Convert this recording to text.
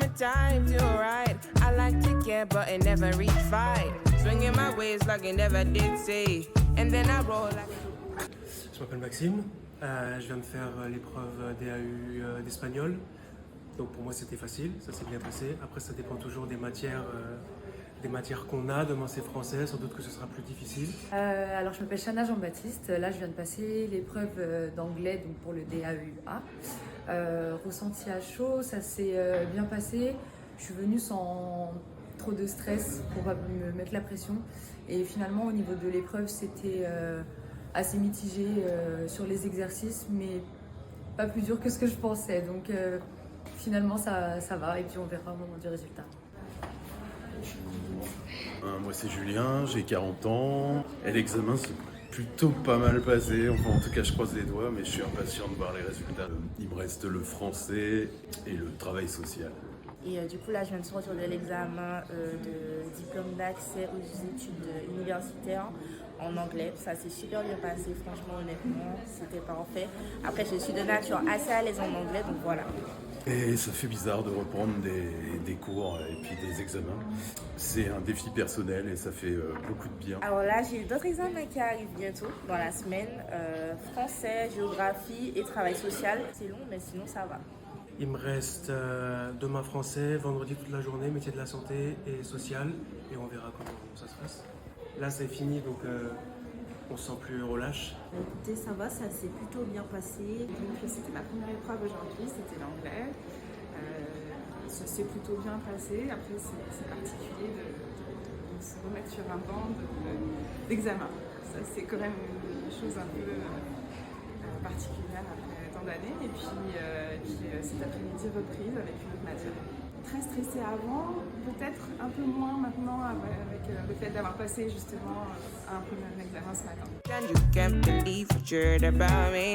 summertime feel right. I like to get, but it never reach fight. Swinging my ways like it never did say. And then I roll like. Je m'appelle Maxime, je viens de faire l'épreuve DAU d'espagnol. Donc pour moi c'était facile, ça s'est bien passé. Après ça dépend toujours des matières qu'on a. Demain c'est français, sans doute que ce sera plus difficile. Alors je m'appelle Chana Jean-Baptiste, là je viens de passer l'épreuve d'anglais donc pour le DAUA. Ressenti à chaud, ça s'est bien passé. Je suis venue sans trop de stress pour pas me mettre la pression. Et finalement au niveau de l'épreuve c'était assez mitigé sur les exercices, mais pas plus dur que ce que je pensais. Donc finalement ça va et puis on verra au moment du résultat. Moi c'est Julien, j'ai 40 ans et l'examen s'est plutôt pas mal passé, enfin en tout cas je croise les doigts mais je suis impatient de voir les résultats. Il me reste le français et le travail social. Et du coup là je viens de sortir de l'examen de diplôme d'accès aux études universitaires en anglais. Ça s'est super bien passé, franchement honnêtement, c'était parfait. Après je suis de nature assez à l'aise en anglais donc voilà. Et ça fait bizarre de reprendre des cours et puis des examens. C'est un défi personnel et ça fait beaucoup de bien. Alors là, j'ai d'autres examens qui arrivent bientôt, dans la semaine. Français, géographie et travail social. C'est long, mais sinon ça va. Il me reste demain français, vendredi toute la journée, métier de la santé et social. Et on verra comment ça se passe. Là c'est fini donc on se sent plus relâche. Écoutez, ça va, ça s'est plutôt bien passé. Donc c'était ma première épreuve aujourd'hui, c'était l'anglais. Ça s'est plutôt bien passé. Après, c'est particulier de se remettre sur un banc d'examen. Ça, c'est quand même une chose un peu particulière après tant d'années. Et puis cet après-midi, reprise avec une autre matière. Très stressée avant, peut-être un peu moins maintenant avec le fait d'avoir passé justement un premier examen ce matin. And you can't believe what you heard about me.